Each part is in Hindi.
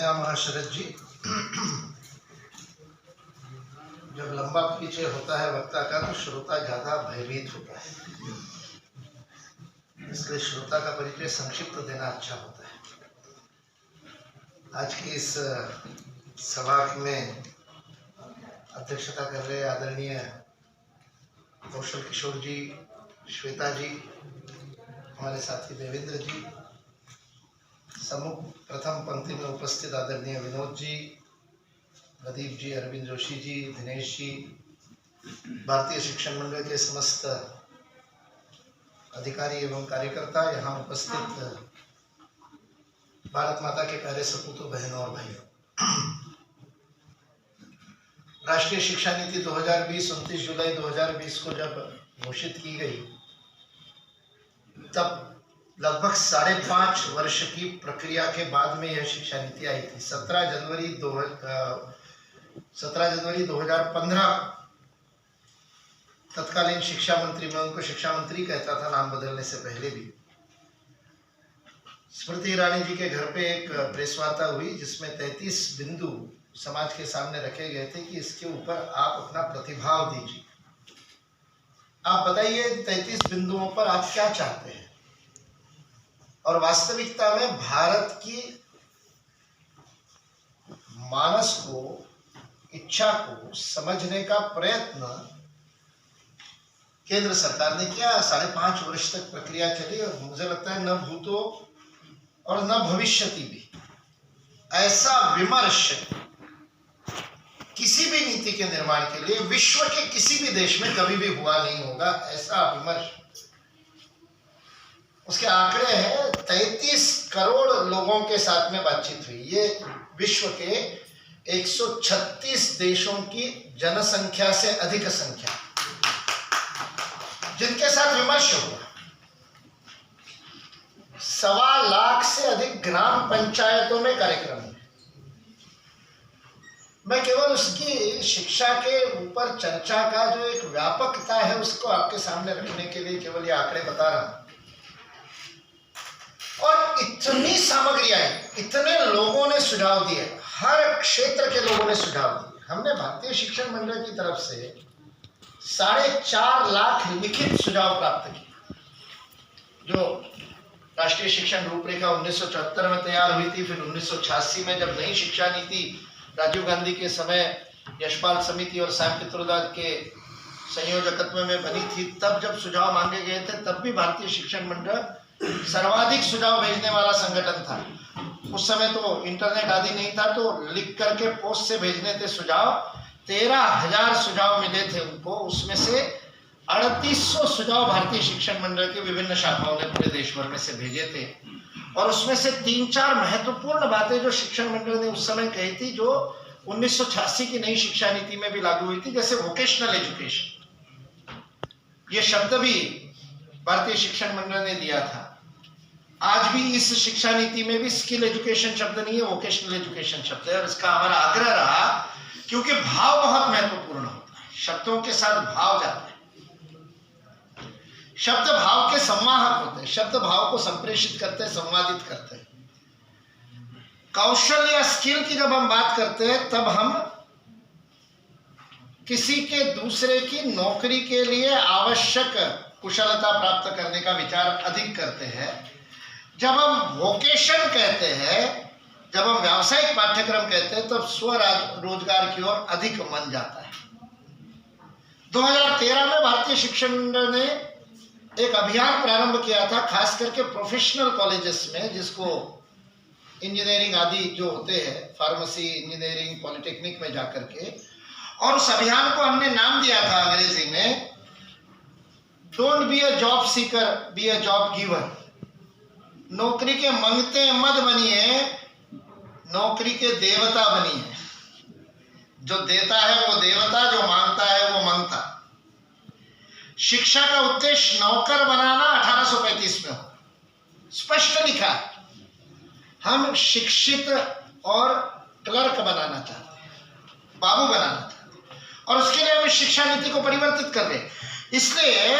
संध्या महाशरद जी, जब लंबा परिचय होता है वक्ता का तो श्रोता ज्यादा भयभीत होता है, इसलिए श्रोता का परिचय संक्षिप्त देना अच्छा होता है। आज की इस सभा में अध्यक्षता कर रहे आदरणीय कौशल किशोर जी, श्वेता जी, हमारे साथी देवेंद्र जी, सम्मुख प्रथम पंक्ति में उपस्थित आदरणीय विनोद जी, प्रदीप जी, अरविंद जोशी जी, दिनेश जी, भारतीय शिक्षण मंडल के समस्त अधिकारी एवं कार्यकर्ता, यहाँ उपस्थित भारत माता के प्यारे सपूतों, बहनों और भाइयों। राष्ट्रीय शिक्षा नीति 2020 29 जुलाई 2020 को जब घोषित की गई तब लगभग 5.5 वर्ष की प्रक्रिया के बाद में यह शिक्षा नीति आई थी। 17 जनवरी 2015 तत्कालीन शिक्षा मंत्री, मैं उनको शिक्षा मंत्री कहता था नाम बदलने से पहले भी, स्मृति ईरानी जी के घर पे एक प्रेस वार्ता हुई जिसमें 33 बिंदु समाज के सामने रखे गए थे कि इसके ऊपर आप अपना प्रतिभाव दीजिए। आप बताइए 33 बिंदुओं पर आप क्या चाहते हैं। और वास्तविकता में भारत की मानस को, इच्छा को समझने का प्रयत्न केंद्र सरकार ने किया। 5.5 वर्ष तक प्रक्रिया चली और मुझे लगता है न भूतो और न भविष्यति भी ऐसा विमर्श किसी भी नीति के निर्माण के लिए विश्व के किसी भी देश में कभी भी हुआ नहीं होगा। ऐसा विमर्श, उसके आंकड़े हैं, 33 करोड़ लोगों के साथ में बातचीत हुई। ये विश्व के 136 देशों की जनसंख्या से अधिक संख्या जिनके साथ विमर्श हुआ। 1.25 लाख से अधिक ग्राम पंचायतों में कार्यक्रम है। मैं केवल उसकी शिक्षा के ऊपर चर्चा का जो एक व्यापकता है उसको आपके सामने रखने के लिए केवल ये आंकड़े बता रहा हूं। और इतनी सामग्री आई, इतने लोगों ने सुझाव दिए, हर क्षेत्र के लोगों ने सुझाव दिए। हमने भारतीय शिक्षण मंडल की तरफ से 4.5 लाख लिखित सुझाव प्राप्त किए। जो राष्ट्रीय शिक्षण रूपरेखा 1974 में तैयार हुई थी, फिर 1986 में जब नई शिक्षा नीति राजीव गांधी के समय यशपाल समिति और सैम पित्रोदा के संयोजकत्व में बनी थी, तब जब सुझाव मांगे गए थे तब भी भारतीय शिक्षण मंडल सर्वाधिक सुझाव भेजने वाला संगठन था। उस समय तो इंटरनेट आदि नहीं था, तो लिख करके पोस्ट से भेजने थे सुझाव। 13,000 सुझाव मिले थे उनको, उसमें से 3800 सुझाव भारतीय शिक्षण मंडल के विभिन्न शाखाओं ने पूरे देश भर में से भेजे थे। और उसमें से 3-4 महत्वपूर्ण बातें जो शिक्षण मंडल ने उस समय कही थी, जो 1986 की नई शिक्षा नीति में भी लागू हुई थी, जैसे वोकेशनल एजुकेशन। ये शब्द भी भारतीय शिक्षण मंडल ने दिया था। आज भी इस शिक्षा नीति में भी स्किल एजुकेशन शब्द नहीं है, वोकेशनल एजुकेशन शब्द है। और इसका हमारा आग्रह रहा, क्योंकि भाव बहुत महत्वपूर्ण होता है, शब्दों के साथ भाव जाता है। शब्द भाव के संवाहक होते हैं, शब्द भाव को संप्रेषित करते हैं, संवादित करते हैं। कौशल या स्किल की जब हम बात करते हैं तब हम किसी के दूसरे की नौकरी के लिए आवश्यक कुशलता प्राप्त करने का विचार अधिक करते हैं। जब हम वोकेशन कहते हैं, जब हम व्यावसायिक पाठ्यक्रम कहते हैं, तब स्वरोजगार की ओर अधिक मन जाता है। 2013 में भारतीय शिक्षण मंडल ने एक अभियान प्रारंभ किया था, खास करके प्रोफेशनल कॉलेजेस में, जिसको इंजीनियरिंग आदि जो होते हैं, फार्मेसी, इंजीनियरिंग, पॉलिटेक्निक में जाकर के। और उस अभियान को हमने नाम दिया था अंग्रेजी में, don't be a job seeker, be a job giver. नौकरी के मंगते मत बनिए, नौकरी के देवता बनिए। जो देता है वो देवता, जो मांगता है वो मंगता। शिक्षा का उद्देश्य नौकर बनाना 1835 में हो, स्पष्ट लिखा है। हम शिक्षित और क्लर्क बनाना चाहते हैं, बाबू बनाना चाहते हैं, और उसके लिए हम शिक्षा नीति को परिवर्तित कर रहे हैं। इसलिए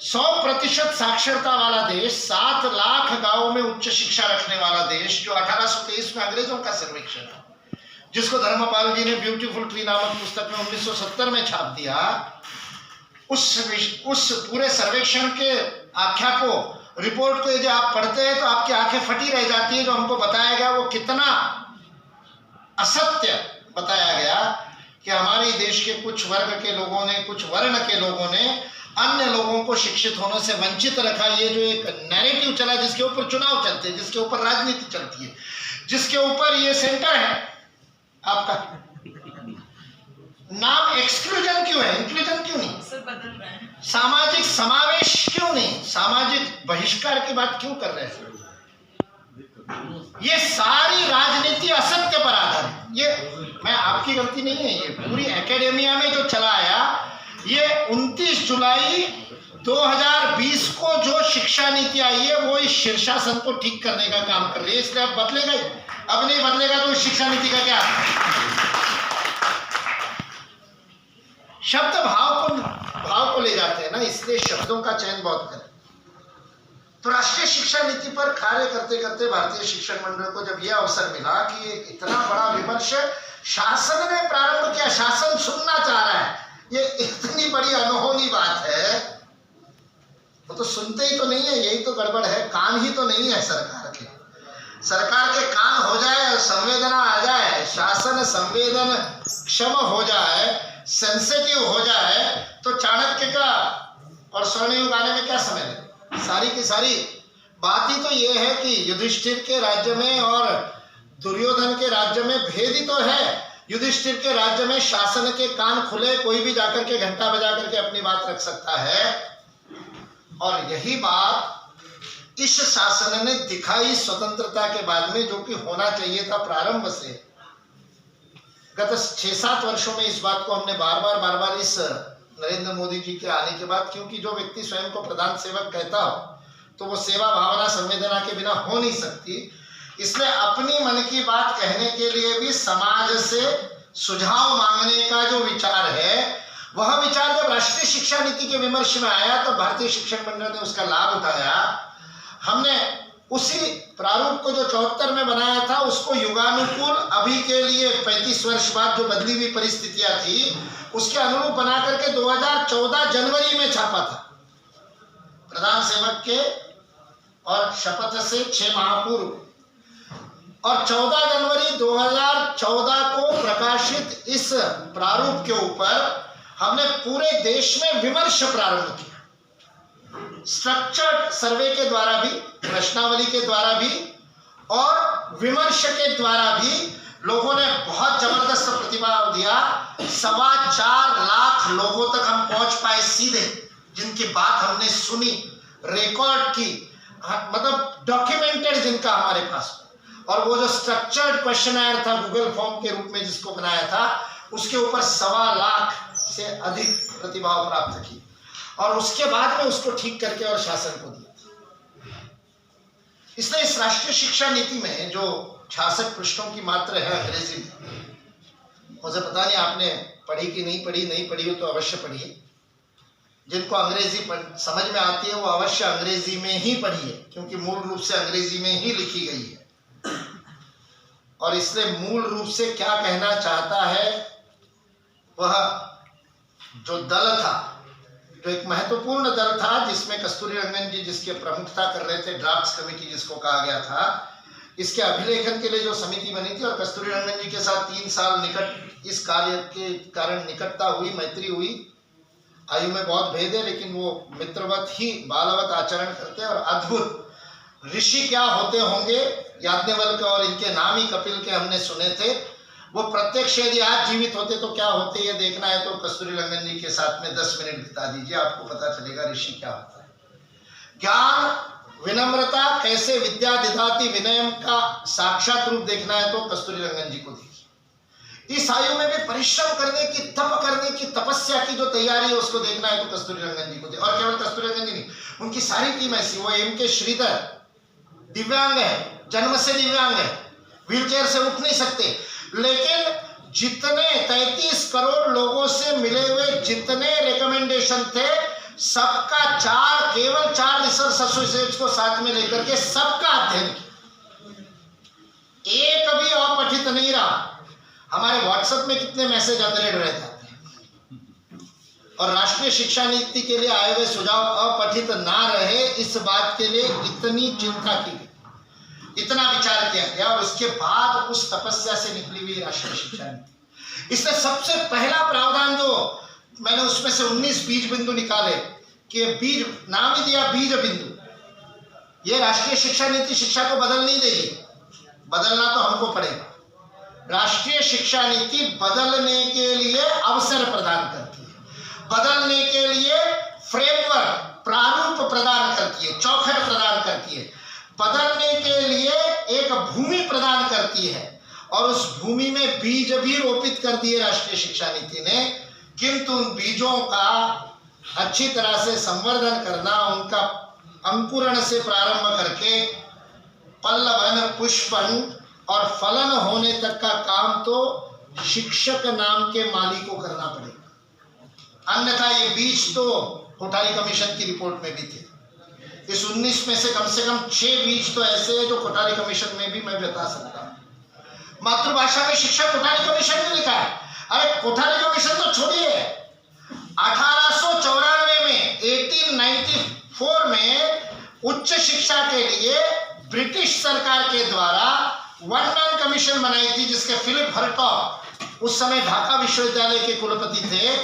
100% साक्षरता वाला देश, 7 लाख गांवों में उच्च शिक्षा रखने वाला देश, जो 1823 में अंग्रेजों का सर्वेक्षण है, जिसको धर्मपाल जी ने ब्यूटीफुल ट्री नामक पुस्तक में 1970 में छाप दिया, उस पूरे सर्वेक्षण के आख्या को, रिपोर्ट को यदि आप पढ़ते हैं तो आपकी आंखें फटी रह जाती है। जो हमको बताया गया वो कितना असत्य बताया गया कि हमारे देश के कुछ वर्ग के लोगों ने, कुछ वर्ण के लोगों ने अन्य लोगों को शिक्षित होने से वंचित रखा। ये जो एक नैरेटिव चला, जिसके ऊपर चुनाव चलते हैं, जिसके ऊपर राजनीति चलती है, जिसके ऊपर ये सेंटर है आपका, नाम एक्सक्लूजन क्यों है, इंक्लूजन क्यों नहीं? सर बदल रहा है। सामाजिक समावेश क्यों नहीं? सामाजिक बहिष्कार की बात क्यों कर रहे हैं? ये सारी राजनीति असत्य पर आधारित। ये मैं आपकी गलती नहीं है, ये पूरी एकेडेमिया में जो चला आया। ये 29 जुलाई 2020 को जो शिक्षा नीति आई है वो इस शीर्षासन को ठीक करने का काम कर रही है। इसलिए अब बदलेगा ही, अब नहीं बदलेगा तो इस शिक्षा नीति का क्या? शब्द भाव को ले जाते हैं ना, इसलिए शब्दों का चयन बहुत करें। तो राष्ट्रीय शिक्षा नीति पर कार्य करते करते भारतीय शिक्षण मंडल को जब यह अवसर मिला कि इतना बड़ा विमर्श शासन ने प्रारंभ किया, शासन सुनना चाह रहा है, ये इतनी बड़ी अनहोनी बात है, वो तो सुनते ही तो नहीं है। यही तो गड़बड़ है, कान ही तो नहीं है सरकार के। सरकार के कान हो जाए, संवेदना आ जाए, शासन संवेदन क्षम हो जाए, सेंसिटिव हो जाए, तो चाणक्य का और स्वर्णयुग आने में क्या समय है? सारी की सारी बात ही तो ये है कि युधिष्ठिर के राज्य में और दुर्योधन के राज्य में भेद ही तो है। युधिष्ठिर के राज्य में शासन के कान खुले, कोई भी जाकर के घंटा बजा करके अपनी बात रख सकता है, और यही बात इस शासन ने दिखाई स्वतंत्रता के बाद में, जो कि होना चाहिए था प्रारंभ से। गत 6-7 वर्षों में इस बात को हमने बार बार इस नरेंद्र मोदी जी के आने के बाद, क्योंकि जो व्यक्ति स्वयं को प्रधान सेवक कहता हो तो वो सेवा भावना संवेदना के बिना हो नहीं सकती। इसलिए अपनी मन की बात कहने के लिए भी समाज से सुझाव मांगने का जो विचार है, वह विचार जब राष्ट्रीय शिक्षा नीति के विमर्श में आया तो भारतीय शिक्षण मंडल ने उसका लाभ उठाया। हमने उसी प्रारूप को जो 74 में बनाया था उसको युगानुकूल अभी के लिए 35 वर्ष बाद जो बदली हुई परिस्थितियां थी उसके अनुरूप बना करके 2014 जनवरी में छापा था। प्रधान सेवक के और शपथ से 6 माह पूर्व, और 14 जनवरी 2014 को प्रकाशित इस प्रारूप के ऊपर हमने पूरे देश में विमर्श प्रारंभ किया। स्ट्रक्चर्ड सर्वे के द्वारा भी, प्रश्नावली के द्वारा भी और विमर्श के द्वारा भी लोगों ने बहुत जबरदस्त प्रतिभाव दिया। 4.25 लाख लोगों तक हम पहुंच पाए सीधे, जिनकी बात हमने सुनी, रिकॉर्ड की, मतलब डॉक्यूमेंटेड जिनका हमारे पास। और वो जो स्ट्रक्चर्ड क्वेश्चनर था गूगल फॉर्म के रूप में जिसको बनाया था, उसके ऊपर 1.25 लाख से अधिक प्रतिभाव प्राप्त की, और उसके बाद में उसको ठीक करके और शासन को दिया। इसलिए इस राष्ट्रीय शिक्षा नीति में जो 66 पृष्ठों की मात्र है अंग्रेजी में, मुझे पता नहीं आपने पढ़ी कि नहीं पढ़ी, नहीं पढ़ी हो तो अवश्य पढ़िए। जिनको अंग्रेजी समझ में आती है वो अवश्य अंग्रेजी में ही पढ़िए, क्योंकि मूल रूप से अंग्रेजी में ही लिखी गई है। और इसलिए मूल रूप से क्या कहना चाहता है, वह जो दल था, जो एक महत्वपूर्ण दल था जिसमें कस्तूरी रंगन जी जिसकी प्रमुखता कर रहे थे, ड्राफ्ट कमेटी जिसको कहा गया था, इसके अभिलेखन के लिए जो समिति बनी थी, और कस्तूरी रंगन जी के साथ 3 साल निकट इस कार्य के कारण निकटता हुई, मैत्री हुई। आयु में बहुत भेद है, लेकिन वो मित्रवत ही बालवत आचरण करते हैं। और अद्भुत ऋषि क्या होते होंगे, याज्ञवल्क्य और इनके नाम ही कपिल के हमने सुने थे। वो प्रत्यक्ष यदि आज जीवित होते तो क्या होते, ये देखना है तो कस्तूरी रंगन जी के साथ में 10 मिनट बिता दीजिए, आपको पता चलेगा ऋषि क्या होता है। ज्ञान विनम्रता कैसे विद्या दिधाती विनयम का साक्षात रूप देखना है तो कस्तूरी रंगन जी को देखिए। इस आयु में भी परिश्रम करने की, तप करने की, तपस्या की जो तैयारी है उसको देखना है तो कस्तूरी रंगन जी को देखिए। और केवल कस्तूरी रंगन जी नहीं, उनकी सारी टीम ऐसी। वो M.K. श्रीधर दिव्यांग है, जन्म से दिव्यांग है, व्हीलचेयर से उठ नहीं सकते, लेकिन जितने 33 करोड़ लोगों से मिले हुए जितने रिकमेंडेशन थे, सबका केवल 4 रिसर्च एसोसिएट्स को साथ में लेकर के सबका अध्ययन किया, एक भी अपठित नहीं रहा। हमारे व्हाट्सएप में कितने मैसेज अनरेड रह जाते हैं। और राष्ट्रीय शिक्षा नीति के लिए आए हुए सुझाव अपठित ना रहे, इस बात के लिए इतनी चिंता की गई, इतना विचार किया गया, और उसके बाद उस तपस्या से निकली हुई राष्ट्रीय शिक्षा नीति। इसमें सबसे पहला प्रावधान जो मैंने उसमें से 19 बीज बिंदु निकाले कि बीज नाम ही दिया बीज बिंदु। ये राष्ट्रीय शिक्षा नीति शिक्षा को बदल नहीं देगी, बदलना तो हमको पड़ेगा। राष्ट्रीय शिक्षा नीति बदलने के लिए अवसर प्रदान करती है, बदलने के लिए फ्रेमवर्क प्रारूप प्रदान करती है, चौखट प्रदान करती है, बदलने के लिए एक भूमि प्रदान करती है, और उस भूमि में बीज भी रोपित कर दिए राष्ट्रीय शिक्षा नीति ने। किंतु उन बीजों का अच्छी तरह से संवर्धन करना, उनका अंकुरण से प्रारंभ करके पल्लवन, पुष्पन और फलन होने तक का काम तो शिक्षक नाम के माली को करना पड़ेगा। अन्यथा ये बीज तो कोठारी कमीशन की रिपोर्ट में भी थे। इस 19 में से कम 6 बीज तो ऐसे हैं जो कोठारी कमीशन में भी मैं बता सकता हूँ। मातृभाषा में शिक्षा कोठारी कमीशन ने लिखा है। अरे कोठारी कमीशन तो छोड़िए, 1894 में 1894 में उच्च शिक्षा के लिए ब्रिटिश सरकार के द्वारा वन मैन कमीशन बनाई थी, जिसके फिलिप हर्टॉग उस समय ढाका विश्वविद्यालय के कुलपति थे।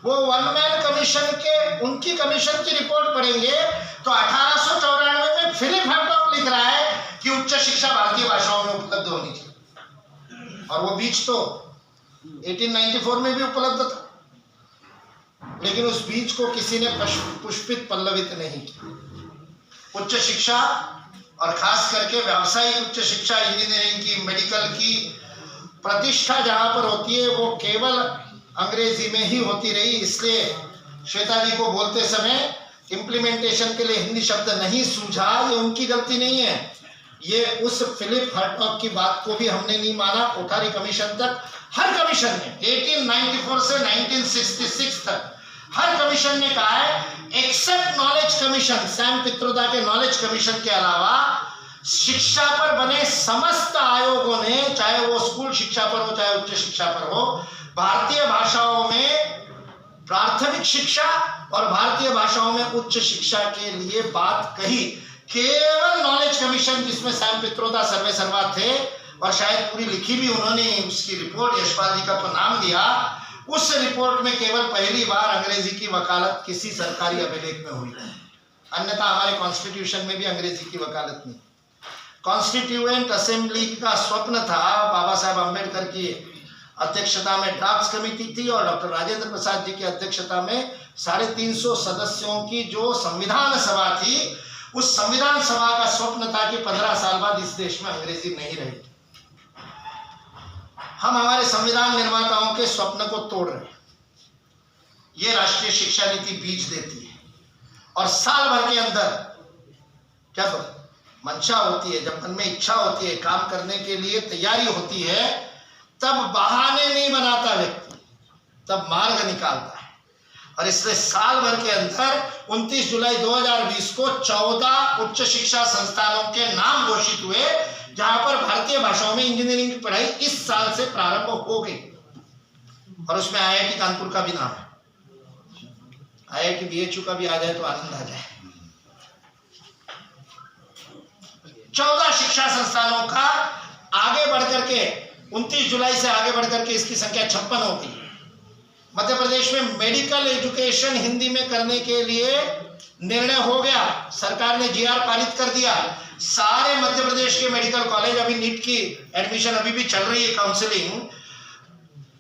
वो वन मैन कमीशन के उनकी कमीशन की रिपोर्ट पढ़ेंगे तो 1894 में फिलिप हर्टॉग लिख रहा है कि उच्च शिक्षा भारतीय भाषाओं में उपलब्ध होनी चाहिए, और वो बीज तो 1894 में भी उपलब्ध था, लेकिन उस बीज को किसी ने पुष्पित पल्लवित नहीं किया। उच्च शिक्षा और खास करके व्यावसायिक उच्च शिक्षा, इंजीनियरिंग की, मेडिकल की प्रतिष्ठा जहां पर होती है वो केवल अंग्रेजी में ही होती रही। इसलिए श्वेता जी को बोलते समय इम्प्लीमेंटेशन के लिए हिंदी शब्द नहीं सूझा, ये उनकी गलती नहीं है, ये उस फिलिप हर्टॉग की बात को भी हमने नहीं माना। कोठारी कमीशन तक हर कमीशन ने 1894 से 1966 तक हर कमीशन ने कहा है, except knowledge commission, Sam Pitroda के नॉलेज कमीशन के अलावा शिक्षा पर बने समस्त आयोगों ने, चाहे वो स्कूल शिक्षा पर हो चाहे उच्च शिक्षा पर हो, भारतीय भाषाओं में प्राथमिक शिक्षा और भारतीय भाषाओं में उच्च शिक्षा के लिए बात कही। केवल नॉलेज कमीशन, जिसमें सैम पित्रोदा सर्वे सर्वा थे और शायद पूरी लिखी भी उन्होंने उसकी रिपोर्ट, यशपाल जी का तो नाम दिया, उस रिपोर्ट में केवल पहली बार अंग्रेजी की वकालत किसी सरकारी अभिलेख में हुई। अन्यथा हमारे कॉन्स्टिट्यूशन में भी अंग्रेजी की वकालत नहीं। कॉन्स्टिट्यूएंट असेंबली का स्वप्न था, बाबा साहेब अम्बेडकर की अध्यक्षता में ड्राफ्ट कमेटी थी और डॉक्टर राजेंद्र प्रसाद जी की अध्यक्षता में 350 सदस्यों की जो संविधान सभा थी, उस संविधान सभा का स्वप्न था कि 15 साल बाद इस देश में अंग्रेजी नहीं रहेगी। हम हमारे संविधान निर्माताओं के स्वप्न को तोड़ रहे हैं। ये राष्ट्रीय शिक्षा नीति बीज देती है, और साल भर के अंदर जब मंशा होती है, जब मन में इच्छा होती है, काम करने के लिए तैयारी होती है, तब बहाने नहीं बनाता व्यक्ति, तब मार्ग निकालता है। और इसलिए साल भर के अंदर 29 जुलाई 2020 को 14 उच्च शिक्षा संस्थानों के नाम घोषित हुए, जहां पर भारतीय भाषाओं में इंजीनियरिंग की पढ़ाई इस साल से प्रारंभ हो गई, और उसमें IIT कानपुर का भी नाम है। IIT BHU का भी आ जाए तो आनंद आ जाए। 14 शिक्षा संस्थानों का आगे बढ़कर के 29 जुलाई से आगे बढ़कर के इसकी संख्या 56 हो गई। मध्य प्रदेश में मेडिकल एजुकेशन हिंदी में करने के लिए निर्णय हो गया, सरकार ने GR पारित कर दिया। सारे मध्य प्रदेश के मेडिकल कॉलेज, अभी नीट की एडमिशन अभी भी चल रही है, काउंसलिंग,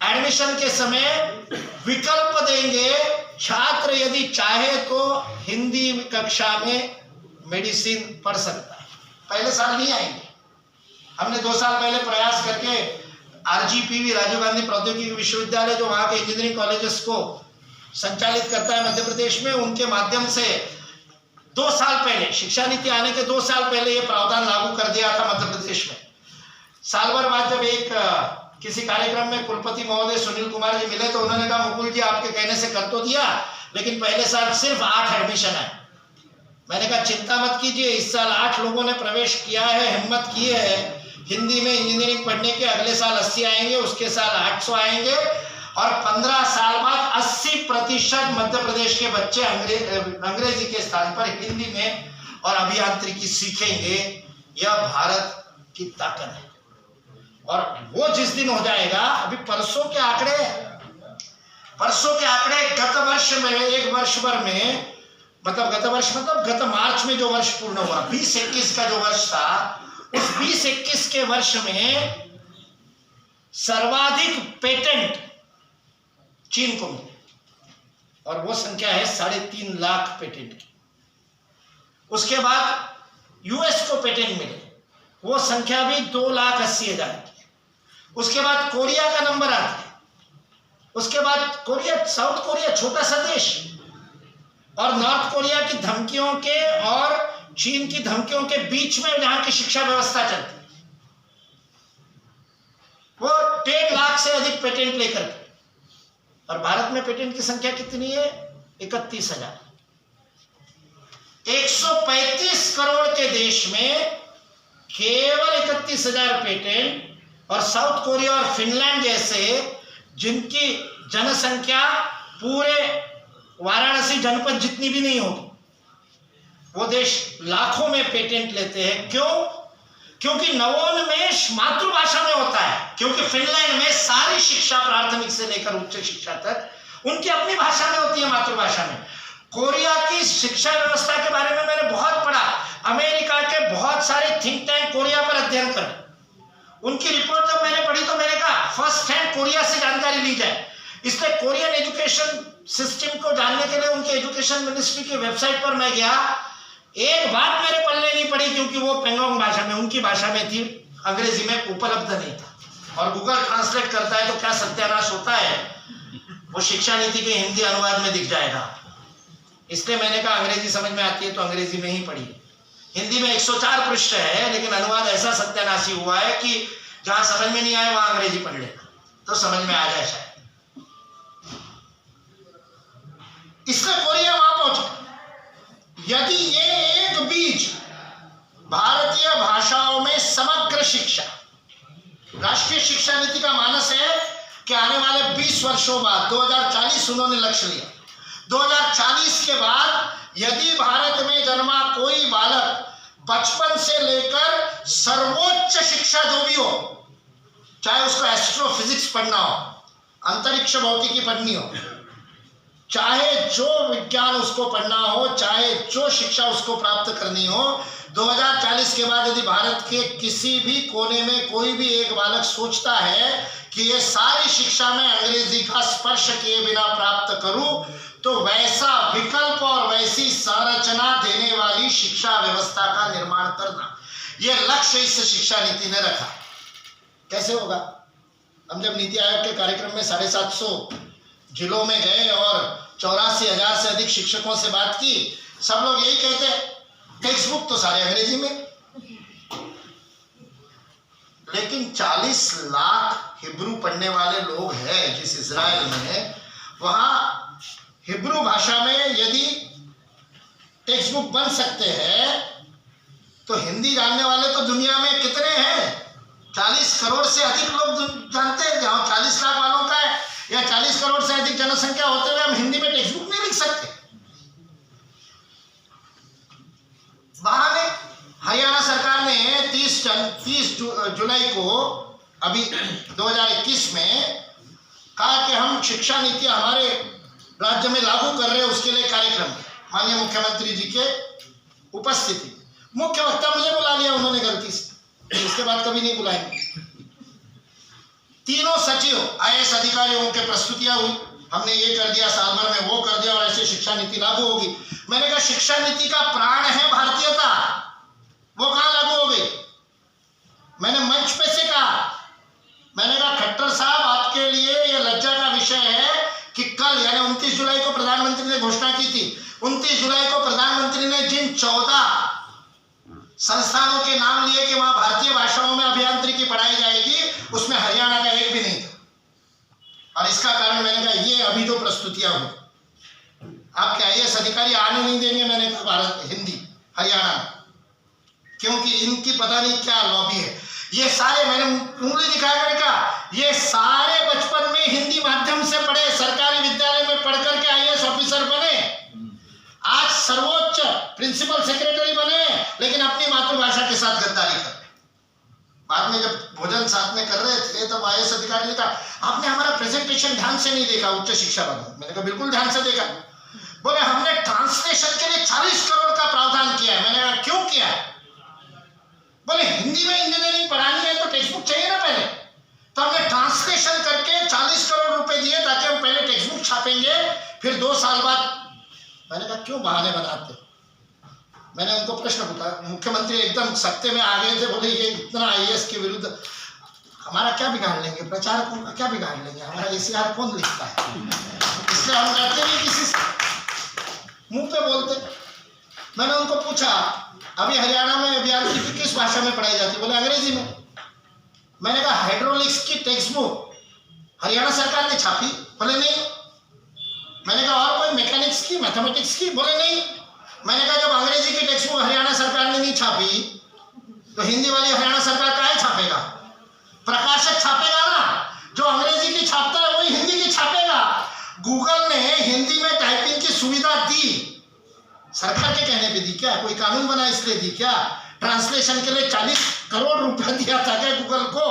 एडमिशन के समय विकल्प देंगे, छात्र यदि चाहे तो हिंदी कक्षा में मेडिसिन पढ़ सकता है। पहले साल नहीं आएंगे। हमने 2 साल पहले प्रयास करके RGPV, राजीव गांधी प्रौद्योगिकी विश्वविद्यालय, जो वहां के इंजीनियरिंग कॉलेजेस को संचालित करता है मध्य प्रदेश में, उनके माध्यम से 2 साल पहले, शिक्षा नीति आने के 2 साल पहले ये प्रावधान लागू कर दिया था मध्य प्रदेश में। साल भर बाद जब एक किसी कार्यक्रम में कुलपति महोदय सुनील कुमार जी मिले तो उन्होंने कहा मुकुल जी आपके कहने से कर तो दिया, लेकिन पहले साल सिर्फ 8 एडमिशन है। मैंने कहा चिंता मत कीजिए, इस साल 8 लोगों ने प्रवेश किया है, हिम्मत की है हिंदी में इंजीनियरिंग पढ़ने के। अगले साल 80 आएंगे, उसके साल 800 आएंगे और 15 साल बाद 80% मध्य प्रदेश के बच्चे अंग्रेजी के स्थान पर हिंदी में और अभियांत्रिकी सीखेंगे। यह भारत की ताकत है। और वो जिस दिन हो जाएगा, अभी परसों के आंकड़े गत वर्ष में, एक वर्ष भर में, मतलब गत मार्च में जो वर्ष पूर्ण हुआ 2021 का जो वर्ष था, उस 2021 के वर्ष में सर्वाधिक पेटेंट चीन को मिले और वो संख्या है 3.5 लाख पेटेंट की। उसके बाद यूएस को पेटेंट मिले, वो संख्या भी 2,80,000 की। उसके बाद कोरिया का नंबर आता है, उसके बाद साउथ कोरिया छोटा सा देश, और नॉर्थ कोरिया की धमकियों के और चीन की धमकियों के बीच में जहां की शिक्षा व्यवस्था चलती है, वो 1.5 लाख से अधिक पेटेंट लेकर के। और भारत में पेटेंट की संख्या कितनी है? 31,000। 135 करोड़ के देश में केवल 31,000 पेटेंट। और साउथ कोरिया और फिनलैंड जैसे, जिनकी जनसंख्या पूरे वाराणसी जनपद जितनी भी नहीं होगी, वो देश लाखों में पेटेंट लेते हैं। क्यों? क्योंकि नवोन्मेष मातृभाषा में होता है। क्योंकि फिनलैंड में सारी शिक्षा प्राथमिक से लेकर उच्च शिक्षा तक उनकी अपनी भाषा में होती है, मातृभाषा में। कोरिया की शिक्षा व्यवस्था के बारे में मैंने बहुत पढ़ा। अमेरिका के बहुत सारे थिंक टैंक कोरिया पर अध्ययन कर, उनकी रिपोर्ट जब मैंने पढ़ी तो मैंने कहा फर्स्ट हैंड कोरिया से जानकारी ली जाए। इसलिए कोरियन एजुकेशन सिस्टम को जानने के लिए उनके एजुकेशन मिनिस्ट्री की वेबसाइट पर मैं गया। एक बात मेरे पल्ले नहीं पड़ी, क्योंकि वो पेंगोंग भाषा में, उनकी भाषा में थी, अंग्रेजी में उपलब्ध नहीं था। और गूगल ट्रांसलेट करता है तो क्या सत्यानाश होता है, वो शिक्षा नीति के हिंदी अनुवाद में दिख जाएगा। इसलिए मैंने कहा अंग्रेजी समझ में आती है तो अंग्रेजी में ही पढ़ी। हिंदी में 104 पृष्ठ है, लेकिन अनुवाद ऐसा सत्यानाशी हुआ है कि जहां समझ में नहीं आए वहां अंग्रेजी पढ़ लेना तो समझ में आ जाए शायद। इसलिए कोरिया वहां पहुंचा। यदि ये एक बीज भारतीय भाषाओं में समग्र शिक्षा, राष्ट्रीय शिक्षा नीति का मानस है कि आने वाले 20 वर्षों बाद 2040 उन्होंने लक्ष्य लिया। 2040 के बाद यदि भारत में जन्मा कोई बालक बचपन से लेकर सर्वोच्च शिक्षा जो भी हो, चाहे उसको एस्ट्रोफिजिक्स पढ़ना हो, अंतरिक्ष भौतिकी पढ़नी हो, चाहे जो विज्ञान उसको पढ़ना हो, चाहे जो शिक्षा उसको प्राप्त करनी हो, 2040 के बाद यदि भारत के किसी भी कोने में कोई भी एक बालक सोचता है कि ये सारी शिक्षा में अंग्रेजी का स्पर्श किए बिना प्राप्त करूं, तो वैसा विकल्प और वैसी संरचना देने वाली शिक्षा व्यवस्था का निर्माण करना, यह लक्ष्य इस शिक्षा नीति ने रखा। कैसे होगा? हम जब नीति आयोग के कार्यक्रम में 750 जिलों में गए और 84,000 से अधिक शिक्षकों से बात की, सब लोग यही कहते हैं टेक्स्ट बुक तो सारे अंग्रेजी में, लेकिन 40 लाख हिब्रू पढ़ने वाले लोग हैं जिस इजराइल में, वहां हिब्रू भाषा में यदि टेक्स्ट बुक बन सकते हैं तो हिंदी जानने वाले तो दुनिया में कितने हैं? 40 करोड़ से अधिक लोग जानते हैं। जहां 40 लाख वालों का है या 40 करोड़ से अधिक जनसंख्या होते हुए हम हिंदी में टेक्स्ट बुक नहीं लिख सकते। बहाने हरियाणा सरकार ने 30 जुलाई को अभी 2021 में कहा कि हम शिक्षा नीति हमारे राज्य में लागू कर रहे हैं, उसके लिए कार्यक्रम माननीय मुख्यमंत्री जी के उपस्थिति। मुख्य वक्ता मुझे बुला लिया उन्होंने गलती से, इसके बाद कभी नहीं बुलाएंगे। तीनों सचिव IAS अधिकारियों के प्रस्तुतियां हुई, हमने ये कर दिया, साल भर में वो कर दिया और ऐसे शिक्षा नीति लागू होगी। मैंने कहा शिक्षा नीति का प्राण है भारतीयता, वो कहां लागू हो गई? मैंने मंच पे से कहा, मैंने कहा खट्टर साहब आपके लिए यह लज्जा का विषय है कि कल यानी 29 जुलाई को प्रधानमंत्री ने घोषणा की थी। 29 जुलाई को प्रधानमंत्री ने जिन 14 संस्थानों के नाम लिए कि वहां भारतीय भाषाओं में अभियांत्रिकी पढ़ाई जाएगी, उसमें हरियाणा का एक भी और इसका कारण मैंने कहा ये अभी तो प्रस्तुतियां हुई, आपके IAS अधिकारी आने नहीं देंगे, मैंने कहा भारत हिंदी हरियाणा में, क्योंकि इनकी पता नहीं क्या लॉबी है। ये सारे, मैंने उंगली दिखाया, मैंने कहा ये सारे बचपन में हिंदी माध्यम से पढ़े, सरकारी विद्यालय में पढ़ करके IAS ऑफिसर बने, आज सर्वोच्च प्रिंसिपल सेक्रेटरी बने, लेकिन अपनी मातृभाषा के साथ गद्दारी कर। बाद में जब भोजन साथ में कर रहे थे तब IAS अधिकारी ने कहा आपने हमारा प्रेजेंटेशन ध्यान से नहीं देखा, उच्च शिक्षा वाला। मैंने कहा बिल्कुल ध्यान से देखा। बोले हमने ट्रांसलेशन के लिए 40 करोड़ का प्रावधान किया है। मैंने कहा क्यों किया? बोले हिंदी में इंजीनियरिंग पढ़ानी है तो टेक्स्ट बुक चाहिए ना पहले, तो हमने ट्रांसलेशन करके 40 करोड़ रुपए दिए ताकि हम पहले टेक्स्ट बुक छापेंगे, फिर 2 साल बाद। मैंने कहा क्यों बहाने बनाते? मैंने उनको प्रश्न पूछा, मुख्यमंत्री एकदम सत्ते में आ गए थे, बोले ये इतना IAS के विरुद्ध हमारा क्या बिगाड़ लेंगे, प्रचारकों का क्या बिगाड़ लेंगे, हमारा ACR कौन लिखता है, इसलिए हम कहते नहीं किसी से मुंह पे बोलते। मैंने उनको पूछा अभी हरियाणा में अभियांत्रिकी किस भाषा में पढ़ाई जाती है? बोले अंग्रेजी में। मैंने कहा हाइड्रोलिक्स की टेक्स्ट बुक हरियाणा सरकार ने छापी? बोले नहीं। मैंने कहा और कोई मैकेनिक्स की, मैथमेटिक्स की? बोले नहीं। मैंने कहा जब अंग्रेजी की टेक्स्ट बुक हरियाणा सरकार ने नहीं छापी तो हिंदी वाली हरियाणा सरकार काहे छापेगा? प्रकाशक छापेगा ना, जो अंग्रेजी की छापता है वही हिंदी की छापेगा। गूगल ने हिंदी में टाइपिंग की सुविधा दी, सरकार के कहने पे दी क्या? कोई कानून बना इसलिए दी क्या? ट्रांसलेशन के लिए 40 करोड़ रुपए दिया था क्या गूगल को?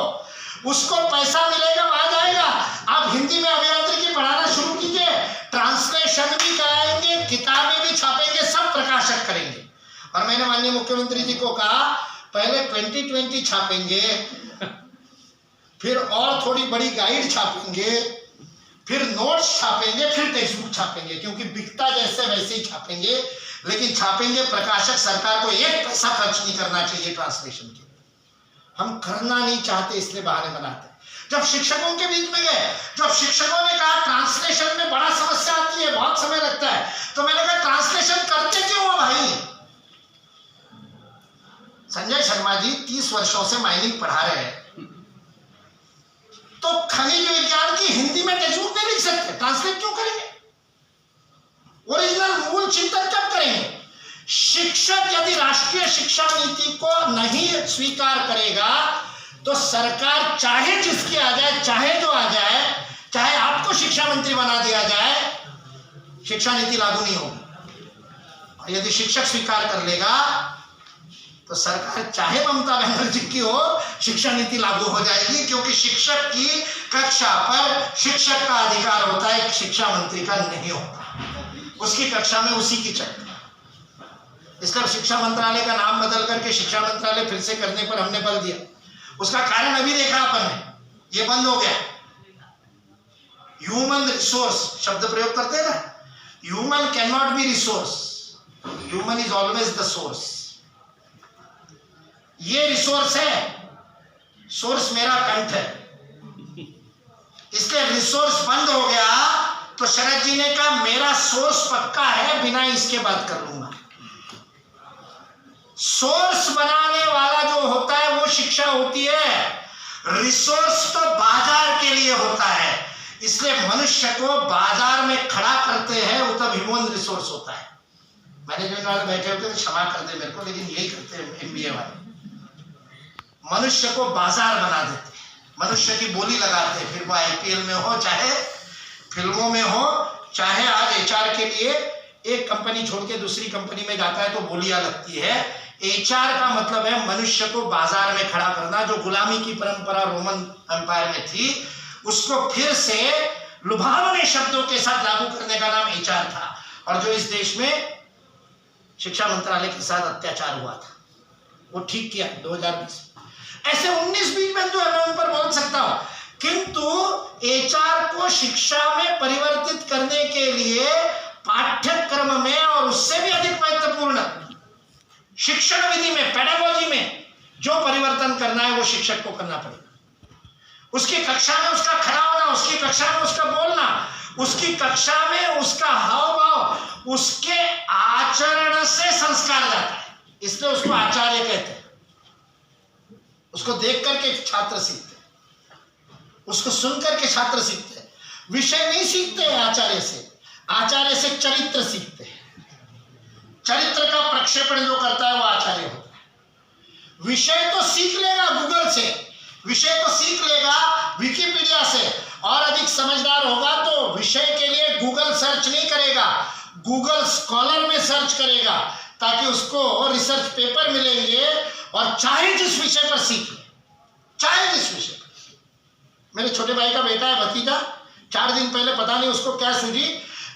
उसको पैसा मिलेगा, वहां जाएगा। आप हिंदी में अभियांत्रिकी पढ़ाना शुरू कीजिए, ट्रांसलेशन भी कराएंगे, किताबें भी छापेंगे, सब प्रकाशक करेंगे। और मैंने माननीय मुख्यमंत्री जी को कहा पहले 2020 छापेंगे, फिर और थोड़ी बड़ी गाइड छापेंगे, फिर नोट्स छापेंगे, फिर टेक्स्ट बुक छापेंगे, क्योंकि बिकता जैसे वैसे ही छापेंगे, लेकिन छापेंगे प्रकाशक। सरकार को 1 पैसा खर्च नहीं करना चाहिए ट्रांसलेशन के। हम करना नहीं चाहते इसलिए बहाने बनाते। जब शिक्षकों के बीच में गए, जब शिक्षकों ने कहा ट्रांसलेशन में बड़ा समस्या आती है, बहुत समय लगता है, तो मैंने कहा ट्रांसलेशन करते क्यों हो भाई? संजय शर्मा जी 30 वर्षों से माइनिंग पढ़ा रहे हैं, तो खनिज विज्ञान की हिंदी में टेक्स्ट बुक नहीं लिख सकते, ट्रांसलेट क्यों करेंगे? ओरिजिनल मूल चिंतन कब करेंगे? शिक्षक यदि राष्ट्रीय शिक्षा नीति को नहीं स्वीकार करेगा तो सरकार चाहे जिसकी आ जाए, चाहे जो आ जाए, चाहे आपको शिक्षा मंत्री बना दिया जाए, शिक्षा नीति लागू नहीं होगी। और यदि शिक्षक स्वीकार कर लेगा तो सरकार चाहे ममता बनर्जी की हो, शिक्षा नीति लागू हो जाएगी, क्योंकि शिक्षक की कक्षा पर शिक्षक का अधिकार होता है, शिक्षा मंत्री का नहीं होता। उसकी कक्षा में उसी की चर्चा। इसलिए शिक्षा मंत्रालय का नाम बदल करके शिक्षा मंत्रालय फिर से करने पर हमने बल दिया। उसका कारण अभी देखा अपन ने, ये बंद हो गया। ह्यूमन रिसोर्स शब्द प्रयोग करते हैं ना, human can not be resource, human is always the source. ये रिसोर्स है, सोर्स मेरा कंठ है, इसलिए रिसोर्स बंद हो गया तो शरद जी ने कहा मेरा सोर्स पक्का है, बिना इसके बात कर लूंगा। सोर्स बनाने वाला जो होता है वो शिक्षा होती है, रिसोर्स तो बाजार के लिए होता है। इसलिए मनुष्य को बाजार में खड़ा करते हैं, वो तब ह्यूमन रिसोर्स होता है। मैनेजमेंट वाले बैठे होते हैं, क्षमा कर दे मेरे को, लेकिन यही करते हैं MBA वाले। मनुष्य को बाजार बना देते हैं, मनुष्य की बोली लगाते हैं, फिर वो IPL में हो, चाहे फिल्मों में हो, चाहे आज HR के लिए एक कंपनी छोड़ के दूसरी कंपनी में जाता है तो बोलियां लगती है। HR का मतलब है मनुष्य को बाजार में खड़ा करना। जो गुलामी की परंपरा रोमन एम्पायर में थी, उसको फिर से लुभावने शब्दों के साथ लागू करने का नाम HR था। और जो इस देश में शिक्षा मंत्रालय के साथ अत्याचार हुआ था, वो ठीक किया 2020। ऐसे 19-20 बिंदु है, मैं उन पर बोल सकता हूं, किंतु HR को शिक्षा में परिवर्तित करने के लिए पाठ्यक्रम में और उससे भी अधिक महत्वपूर्ण शिक्षण विधि में, पेडागोजी में जो परिवर्तन करना है वो शिक्षक को करना पड़ेगा। उसकी कक्षा में उसका खड़ा होना, उसकी कक्षा में उसका बोलना, उसकी कक्षा में उसका हाव भाव, उसके आचरण से संस्कार जाता है, इसलिए उसको आचार्य कहते हैं। उसको देख करके छात्र सीखते हैं, उसको सुन करके छात्र सीखते हैं। विषय नहीं सीखते हैं आचार्य से चरित्र सीखते हैं। चरित्र का प्रक्षेपण जो करता है वो आचार्य होता है। विषय तो सीख लेगा गूगल से, विषय तो सीख लेगा विकिपीडिया से, और अधिक समझदार होगा तो विषय के लिए गूगल सर्च नहीं करेगा, गूगल स्कॉलर में सर्च करेगा, ताकि उसको रिसर्च पेपर मिलेंगे और चाहे जिस विषय पर सीख ले, चाहे जिस विषय पर। मेरे छोटे भाई का बेटा है, भतीजा, 4 दिन पहले पता नहीं उसको क्या सूझी,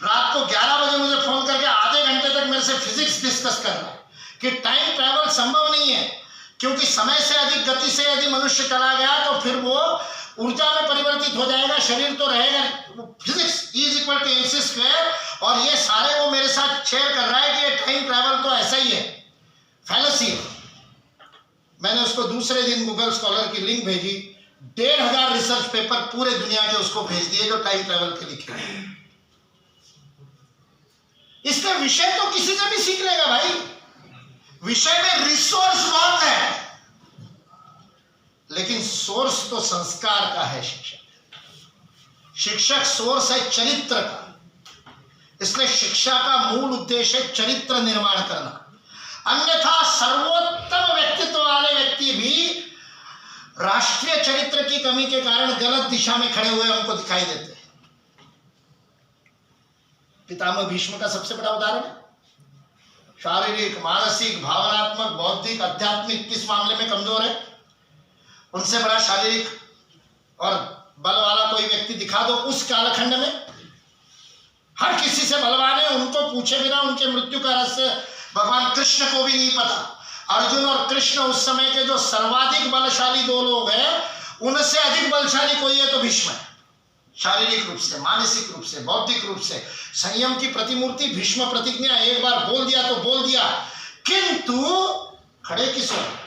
रात को 11 बजे मुझे फोन करके आधे घंटे तक मेरे से फिजिक्स डिस्कस कर रहा है कि टाइम ट्रैवल संभव नहीं है, क्योंकि समय से अधिक गति से यदि मनुष्य चला गया तो फिर वो ऊर्जा में परिवर्तित हो जाएगा, शरीर तो रहेगा। फिजिक्स E = mc², और ये सारे वो मेरे साथ शेयर कर रहा है कि ये टाइम ट्रैवल तो ऐसा ही है, फैलेसी है। मैंने उसको दूसरे दिन गूगल स्कॉलर की लिंक भेजी, 1500 रिसर्च पेपर पूरे दुनिया के उसको भेज दिए जो टाइम ट्रैवल के लिखे हैं। इसका विषय तो किसी से भी सीख लेगा भाई, विषय में रिसोर्स बहुत है, लेकिन सोर्स तो संस्कार का है। शिक्षक सोर्स है चरित्र का, इसलिए शिक्षा का मूल उद्देश्य है चरित्र निर्माण करना। अन्यथा सर्वोत्तम व्यक्तित्व वाले व्यक्ति भी राष्ट्रीय चरित्र की कमी के कारण गलत दिशा में खड़े हुए हमको दिखाई देते हैं। पितामह भीष्म का सबसे बड़ा उदाहरण है। शारीरिक, मानसिक, भावनात्मक, बौद्धिक, आध्यात्मिक किस मामले में कमजोर है? उनसे बड़ा शारीरिक और बल वाला कोई व्यक्ति दिखा दो उस कालखंड में, हर किसी से बलवान है, उनको पूछे बिना उनके मृत्यु का रहस्य भगवान कृष्ण को भी नहीं पता। अर्जुन और कृष्ण उस समय के जो सर्वाधिक बलशाली 2 लोग हैं, उनसे अधिक बलशाली कोई है तो भीष्म है। शारीरिक रूप से, मानसिक रूप से, बौद्धिक रूप से संयम की प्रतिमूर्ति भीष्म प्रतिज्ञा, एक बार बोल दिया तो बोल दिया, किंतु खड़े किस ओर?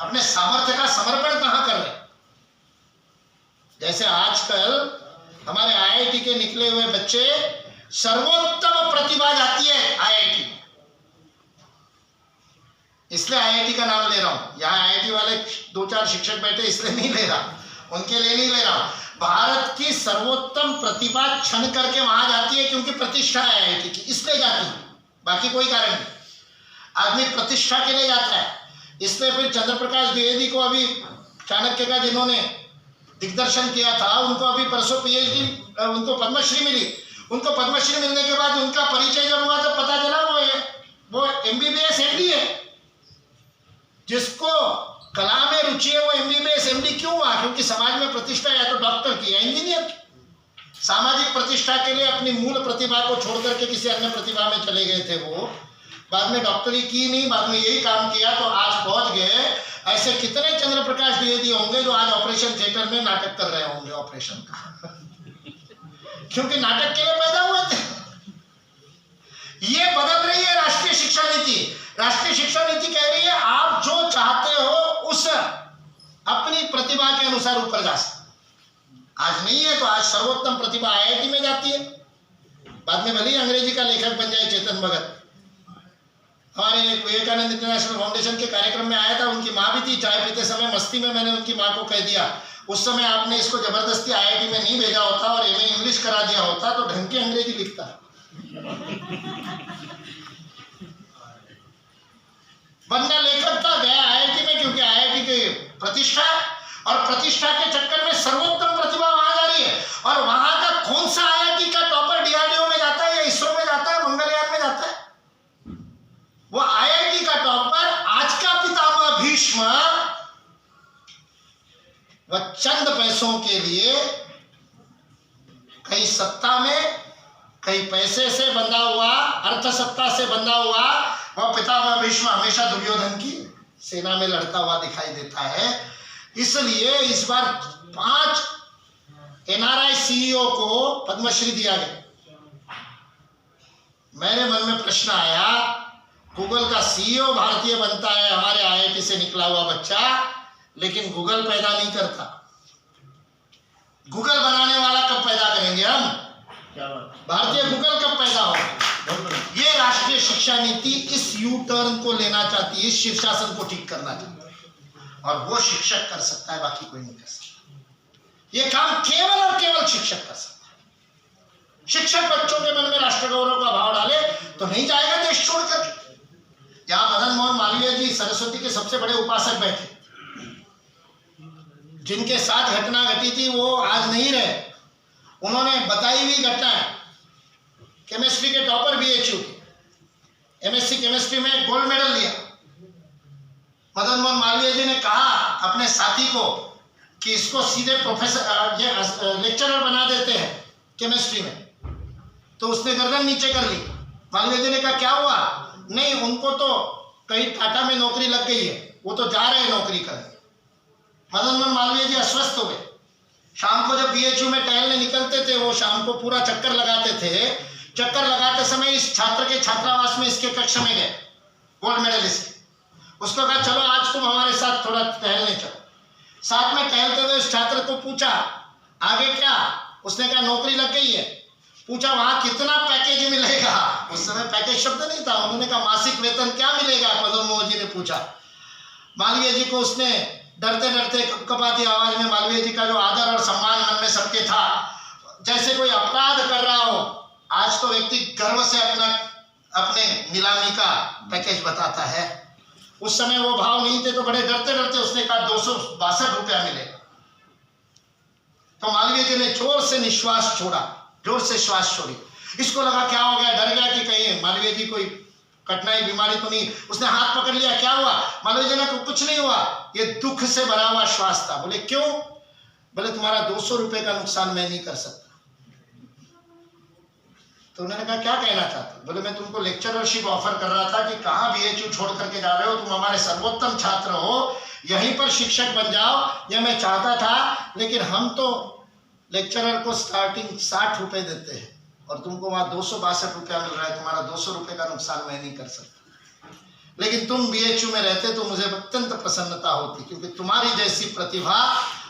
अपने सामर्थ्य का समर्पण कहां कर रहे? जैसे आजकल हमारे IIT के निकले हुए बच्चे, सर्वोत्तम प्रतिभा जाती है IIT में, इसलिए IIT का नाम ले रहा हूं। यहां IIT वाले 2-4 शिक्षक बैठे इसलिए नहीं ले रहा, उनके लिए नहीं ले रहा। भारत की सर्वोत्तम प्रतिभा क्षण करके वहां जाती है, क्योंकि प्रतिष्ठा है IIT की, इसलिए जाती है, बाकी कोई कारण नहीं। आदमी प्रतिष्ठा के लिए जाता है, इसलिए फिर चंद्र प्रकाश द्विवेदी को अभी चाणक्य का जिन्होंने दिग्दर्शन किया था, उनको अभी परसों PhD, उनको पद्मश्री मिली। उनको पद्मश्री मिलने के बाद उनका परिचय जब हुआ तो पता चला वो MBBS MD है। जिसको कला में रुचि है वो MBBS MD क्यों हुआ? क्योंकि समाज में प्रतिष्ठा या तो डॉक्टर की या इंजीनियर की। सामाजिक प्रतिष्ठा के लिए अपनी मूल प्रतिभा को छोड़ करके किसी अन्य प्रतिभा में चले गए थे। वो बाद में डॉक्टरी की नहीं, बाद में यही काम किया तो आज पहुंच गए। ऐसे कितने चंद्र प्रकाश द्विवेदी होंगे जो आज ऑपरेशन थिएटर में नाटक कर रहे होंगे ऑपरेशन का क्योंकि नाटक के लिए पैदा हुए थे। ये बदल रही है राष्ट्रीय शिक्षा नीति। राष्ट्रीय शिक्षा नीति कह रही है आप जो चाहते हो उस अपनी प्रतिभा के अनुसार ऊपर जा सकते। आज नहीं है तो आज सर्वोत्तम प्रतिभा IIT में जाती है, बाद में भले ही अंग्रेजी का लेखक बन जाए चेतन भगत। हमारे विवेकानंद इंटरनेशनल फाउंडेशन के कार्यक्रम में आया था, उनकी माँ भी थी। चाय पीते समय मस्ती में मैंने उनकी माँ को कह दिया, उस समय आपने इसको जबरदस्ती IIT में नहीं भेजा होता और MA इंग्लिश करा दिया होता तो ढंग की अंग्रेजी लिखता। बंदा लेखक था, गया IIT में क्योंकि IIT की प्रतिष्ठा है और प्रतिष्ठा के चक्कर में सर्वोत्तम प्रतिभा वहां जा रही है। और वहां का कौन सा IIT का टॉपर DRDO में जाता है या इसरो में जाता है, मंगलयान में जाता है? वो IIT का टॉपर आज का पितामह भीष्म, वह चंद पैसों के लिए कहीं सत्ता में कहीं पैसे से बंधा हुआ, अर्थ सत्ता से बंधा हुआ, वह पितामह भीष्म हमेशा दुर्योधन की सेना में लड़ता हुआ दिखाई देता है। इसलिए इस बार 5 NRI CEO को पद्मश्री दिया गया। मेरे मन में प्रश्न आया, गूगल का CEO भारतीय बनता है, हमारे IIT से निकला हुआ बच्चा, लेकिन गूगल पैदा नहीं करता। गूगल बनाने वाला कब पैदा करेंगे हम? भारतीय गूगल कब पैदा होगा? ये राष्ट्रीय शिक्षा नीति इस U-टर्न को लेना चाहती है, इस शीर्षासन को ठीक करना चाहती है, और वो शिक्षक कर सकता है, बाकी कोई नहीं कर सकता। ये काम केवल और केवल शिक्षक कर सकता है। शिक्षक बच्चों के मन में राष्ट्र गौरव का भाव डाले तो नहीं जाएगा देश छोड़कर। यहां मदन मोहन मालवीय जी सरस्वती के सबसे बड़े उपासक बैठे, जिनके साथ घटना घटी थी वो आज नहीं रहे। उन्होंने बताई हुई घटना है, केमिस्ट्री के टॉपर बीएचयू के, एमएससी केमिस्ट्री में गोल्ड मेडल लिया। मदन मोहन मालवीय जी ने कहा अपने साथी को कि इसको सीधे प्रोफेसर ये लेक्चरर बना देते हैं केमिस्ट्री में, तो उसने गर्दन नीचे कर ली। मालवीय जी ने कहा क्या हुआ? नहीं, उनको तो कहीं टाटा में नौकरी लग गई है, वो तो जा रहे हैं नौकरी करने। मदन मोहन मालवीय जी अस्वस्थ हो गए। शाम को जब बीएचयू में टहलने निकलते थे, वो शाम को पूरा चक्कर लगाते थे। चक्कर लगाते समय इस छात्र के छात्रावास में इसके कक्ष में गए, गोल्ड मेडलिस्ट। उसको कहा चलो आज तुम हमारे साथ थोड़ा टहलने चलो। साथ में टहलते हुए उस छात्र को पूछा आगे क्या? उसने कहा नौकरी लग गई है। पूछा वहां कितना पैकेज मिलेगा? उस समय पैकेज शब्द नहीं था। उन्होंने कहा मासिक वेतन क्या मिलेगा? मदन मोहन जी ने पूछा। मालवीय जी को उसने डरते डरते कपकपाती आवाज में, मालवीय जी का जो आदर और सम्मान मन में सबके था, जैसे कोई अपराध कर रहा हो। आज तो व्यक्ति गर्व से अपने नीलामी का पैकेज बताता है, उस समय वो भाव नहीं थे, तो बड़े डरते डरते उसने कहा 262 रुपया मिलेगा। तो मालवीय जी ने जोर से निश्वास छोड़ा, जोर से श्वास छोड़ी। इसको लगा क्या हो गया, डर गया कि कहीं मालवीय जी कोई कठिनाई बीमारी तो नहीं। उसने हाथ पकड़ लिया, क्या हुआ? मालवीय जी ने कुछ नहीं हुआ, ये दुख से भरा हुआ श्वास था। बोले क्यों? बोले तुम्हारा 200 रुपए का नुकसान मैं नहीं कर सकता। तो उन्होंने कहा क्या कहना चाहते? बोले मैं तुमको लेक्चररशिप ऑफर कर रहा था कि कहाँ बीएचयू छोड़ करके जा रहे हो, तुम हमारे सर्वोत्तम छात्र हो, यहीं पर शिक्षक बन जाओ, यह मैं चाहता था। लेकिन हम तो लेक्चरर को स्टार्टिंग 60 रुपए देते हैं और तुमको वहां 262 रुपया मिल रहा है, तुम्हारा 200 रुपए का नुकसान मैं नहीं कर सकता। लेकिन तुम बीएचयू में रहते तो मुझे अत्यंत प्रसन्नता होती, क्योंकि तुम्हारी जैसी प्रतिभा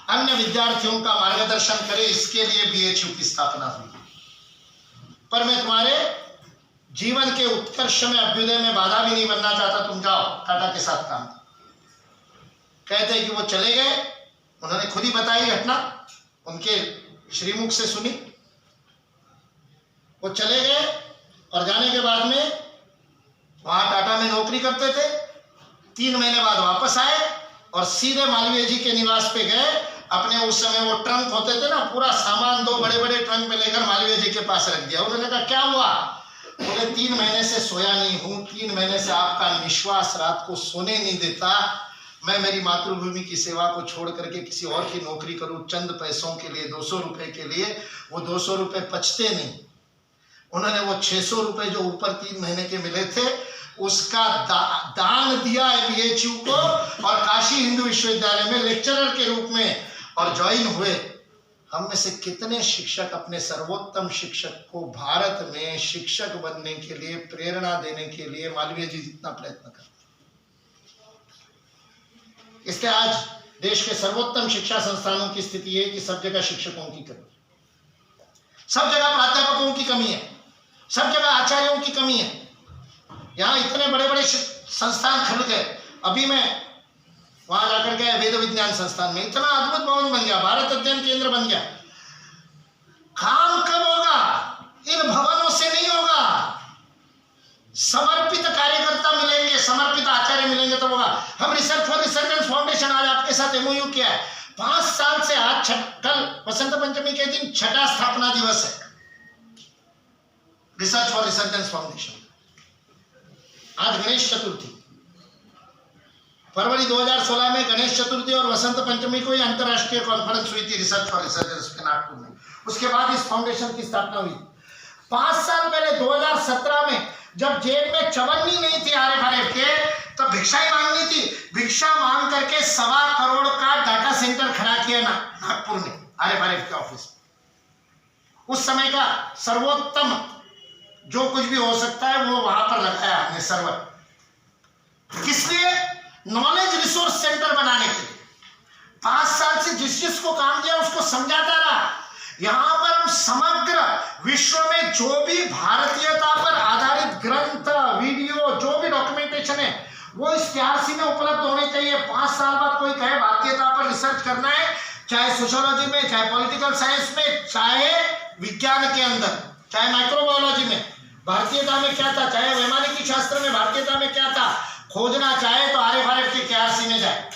अन्य विद्यार्थियों का मार्गदर्शन करे, इसके लिए बीएचयू की स्थापना हुई। पर मैं तुम्हारे जीवन के उत्कर्ष में, अभ्युदय में बाधा भी नहीं बनना चाहता, तुम जाओ टाटा के साथ काम। कहते हैं कि वो चले गए। उन्होंने खुद ही बताई घटना, उनके श्रीमुख से सुनी। वो चले गए और जाने के बाद में वहां टाटा में नौकरी करते थे। 3 महीने बाद वापस आए और सीधे मालवीय जी के निवास पे गए। अपने उस समय वो ट्रंक होते थे ना, पूरा सामान 2 बड़े बड़े ट्रंक में लेकर मालवीय जी के पास रख दिया। उन्होंने कहा क्या हुआ? बोले 3 महीने से सोया नहीं हूँ, 3 महीने से आपका निश्वास रात को सोने नहीं देता। मैं मेरी मातृभूमि की सेवा को छोड़ करके किसी और की नौकरी करूं चंद पैसों के लिए, 200 रुपए के लिए। वो 200 रुपए पचते नहीं। उन्होंने वो 600 रुपए जो ऊपर 3 महीने के मिले थे उसका दान दिया है बीएचयू को, और काशी हिंदू विश्वविद्यालय में लेक्चरर के रूप में और ज्वाइन हुए। हम में से कितने शिक्षक अपने सर्वोत्तम शिक्षक को भारत में शिक्षक बनने के लिए, प्रेरणा देने के लिए मालवीय जी जितना प्रयत्न करते। इसलिए आज देश के सर्वोत्तम शिक्षा संस्थानों की स्थिति है कि सब जगह शिक्षकों की कमी, सब जगह प्राध्यापकों की कमी है, सब जगह आचार्यों की कमी है। यहाँ इतने बड़े बड़े संस्थान खुल गए। अभी मैं वहां जाकर के वेद विज्ञान संस्थान में इतना अद्भुत भवन बन गया, भारत अध्ययन केंद्र बन गया। काम कब होगा? इन भवनों से नहीं होगा। समर्पित कार्यकर्ता मिलेंगे, समर्पित आचार्य मिलेंगे तो होगा। हम रिसर्च फॉर रिसर्च फाउंडेशन आज आपके साथ एमओयू किया है। 5 साल से आज कल वसंत पंचमी के दिन 6ठा स्थापना दिवस है रिसर्च फॉर रिसर्च फाउंडेशन। आज गणेश चतुर्थी, फरवरी 2016 में गणेश चतुर्थी और वसंत पंचमी को ही अंतर्राष्ट्रीय कॉन्फ्रेंस हुई थी रिसर्च फॉर रिसर्च के नागपुर में। उसके बाद इस फाउंडेशन की स्थापना हुई। 5 साल पहले 2017 में जब जेब में चवन्नी नहीं थी आरएफआरएफ के, तो भिक्षाएं मांगनी थी। भिक्षा मांग करके 1.25 करोड़ का डाटा सेंटर खड़ा किया नागपुर में आरएफआरएफ के ऑफिस। उस समय का सर्वोत्तम जो कुछ भी हो सकता है वो वहां पर लगाया हमने सर्वर। किस लिए? नॉलेज रिसोर्स सेंटर बनाने के लिए। 5 साल से जिस जिसको काम दिया उसको समझाता रहा। यहां पर हम समग्र विश्व में जो भी भारतीयता पर आधारित ग्रंथ, वीडियो, जो भी डॉक्यूमेंटेशन है वो इस TRC में उपलब्ध होने चाहिए। 5 साल बाद कोई कहे भारतीयता पर रिसर्च करना है चाहे सोशियोलॉजी में, चाहे पॉलिटिकल साइंस में, चाहे विज्ञान के अंदर, चाहे माइक्रोबायोलॉजी में भारतीयता में क्या था, चाहे वैमानिकी शास्त्र में भारतीयता में क्या था, खोजना चाहे तो आर्यभट्ट के केआरसी में जाए।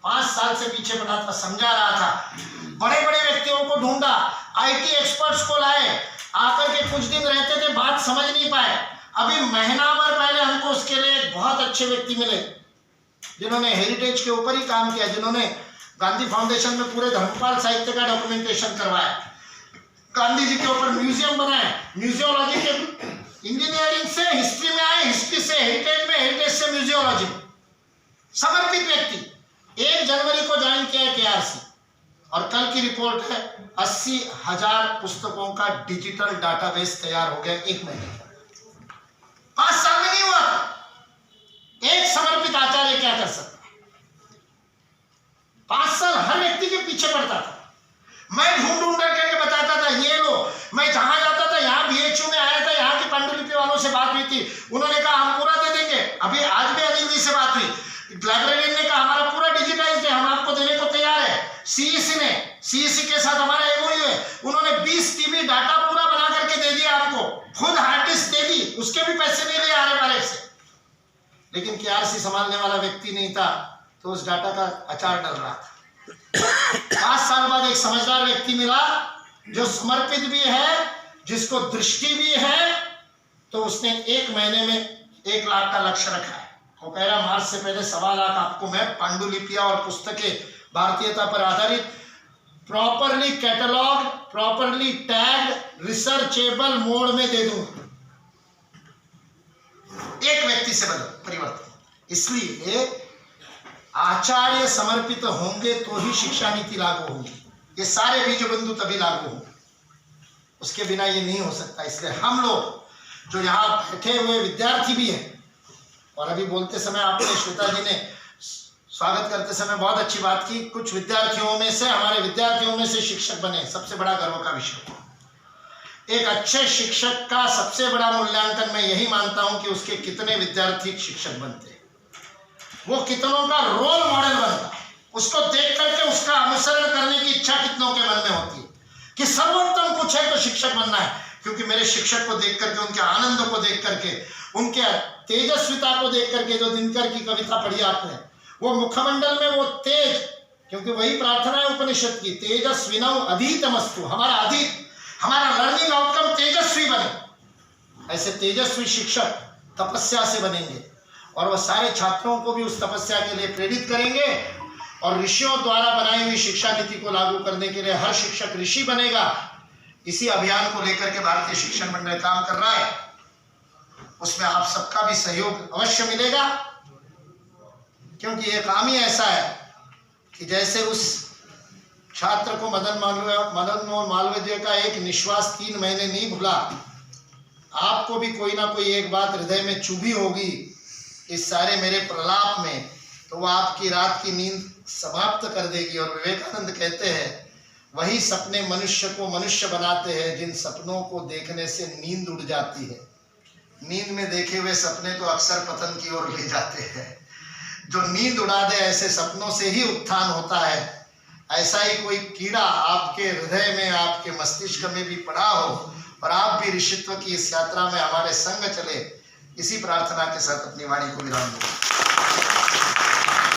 5 साल से पीछे पड़ा था, समझा रहा था, बड़े बड़े व्यक्तियों को ढूंढा, आईटी एक्सपर्ट्स को लाए, आकर के कुछ दिन रहते थे, बात समझ नहीं पाए। अभी महीना भर पहले हमको उसके लिए एक बहुत अच्छे व्यक्ति मिले जिन्होंने हेरिटेज के ऊपर ही काम किया, जिन्होंने गांधी फाउंडेशन में पूरे धर्मपाल साहित्य का डॉक्यूमेंटेशन करवाया, गांधी जी के ऊपर म्यूजियम बनाए, म्यूजियोलॉजी के इंजीनियरिंग से हिस्ट्री में आए, हिस्ट्री से हेरिटेज में, हेरिटेज से म्यूजियोलॉजी में समर्पित व्यक्ति। 1 जनवरी को ज्वाइन किया है केआरसी और कल की रिपोर्ट है 80,000 पुस्तकों का डिजिटल डाटाबेस तैयार हो गया 1 महीने में। 5 साल में नहीं हुआ था। एक समर्पित आचार्य क्या कर सकता है? 5 साल हर व्यक्ति के पीछे पड़ता था। मैं ढूंढ करके बताता था, ये लो। मैं जहां जाता था, यहाँ बीएचयू में आया था, यहाँ की पांडुलिपि वालों से बात हुई थी, उन्होंने कहा हम पूरा दे देंगे। अभी आज भी अनिल जी से बात हुई, लाइब्रेरियन ने कहा हमारा पूरा डिजिटाइज्ड है, हम आपको देने को तैयार है। सीईसी के साथ हमारा एमओयू है, उन्होंने 20 टीबी डाटा पूरा बना करके दे दिया आपको, खुद हार्ड डिस्क दे दी, उसके भी पैसे नहीं ले आर्यभट्ट से। लेकिन केआरसी संभालने वाला व्यक्ति नहीं था, तो उस डाटा का अचार डल रहा था। 5 साल बाद एक समझदार व्यक्ति मिला जो समर्पित भी है, जिसको दृष्टि भी है, तो उसने 1 महीने में 1 लाख का लक्ष्य रखा है। वो कह रहा मार्च से पहले 1.25 लाख आपको मैं पांडुलिपियां और पुस्तकें भारतीयता पर आधारित properly catalogue, properly tag, researchable mode में दे दूंगा। एक व्यक्ति से बदल परिवर्तन। इसलिए आचार्य समर्पित होंगे तो ही शिक्षा नीति लागू होगी। ये सारे बीज बंधु तभी लागू होंगे, उसके बिना ये नहीं हो सकता। इसलिए हम लोग जो यहाँ बैठे हुए विद्यार्थी भी हैं, और अभी बोलते समय आपने श्वेता जी ने स्वागत करते समय बहुत अच्छी बात की, कुछ विद्यार्थियों में से, हमारे विद्यार्थियों में से शिक्षक बने, सबसे बड़ा गर्व का विषय। एक अच्छे शिक्षक का सबसे बड़ा मूल्यांकन मैं यही मानता हूं कि उसके कितने विद्यार्थी शिक्षक बनते हैं, वो कितनों का रोल मॉडल बनता है, उसको देख करके उसका अनुसरण करने की इच्छा कितनों के मन में होती है कि सर्वोत्तम कुछ है तो शिक्षक बनना है। क्योंकि मेरे शिक्षक को देख करके, उनके आनंद को देख करके, उनके तेजस्विता को देख करके, जो दिनकर की कविता पढ़ी आपने, वो मुखमंडल में वो तेज, क्योंकि वही प्रार्थना है उपनिषद की, तेजस्विनौ अधीतमस्तु, हमारा अधीत, हमारा लर्निंग आउटकम तेजस्वी बने। ऐसे तेजस्वी शिक्षक तपस्या से बनेंगे और वह सारे छात्रों को भी उस तपस्या के लिए प्रेरित करेंगे, और ऋषियों द्वारा बनाई हुई शिक्षा नीति को लागू करने के लिए हर शिक्षक ऋषि बनेगा। इसी अभियान को लेकर के भारतीय शिक्षण मंडल काम कर रहा है, उसमें आप सबका भी सहयोग अवश्य मिलेगा। क्योंकि ये काम ही ऐसा है कि जैसे उस छात्र को मदन मोहन मालवीय का एक निश्वास 3 महीने नहीं भूला, आपको भी कोई ना कोई एक बात हृदय में चुभी होगी इस सारे मेरे प्रलाप में, तो वो आपकी रात की नींद समाप्त कर देगी। और विवेकानंद कहते हैं, वही सपने मनुष्य को मनुष्य बनाते हैं जिन सपनों को देखने से नींद उड़ जाती है। नींद में देखे हुए सपने तो अक्सर पतन की ओर ले जाते हैं। जो नींद उड़ा दे, ऐसे सपनों से ही उत्थान होता है। ऐसा ही कोई कीड़ा आपके हृदय में, आपके मस्तिष्क में भी पड़ा हो, और आप भी ऋषित्व की इस यात्रा में हमारे संग चले, इसी प्रार्थना के साथ अपनी वाणी को विराम दूं।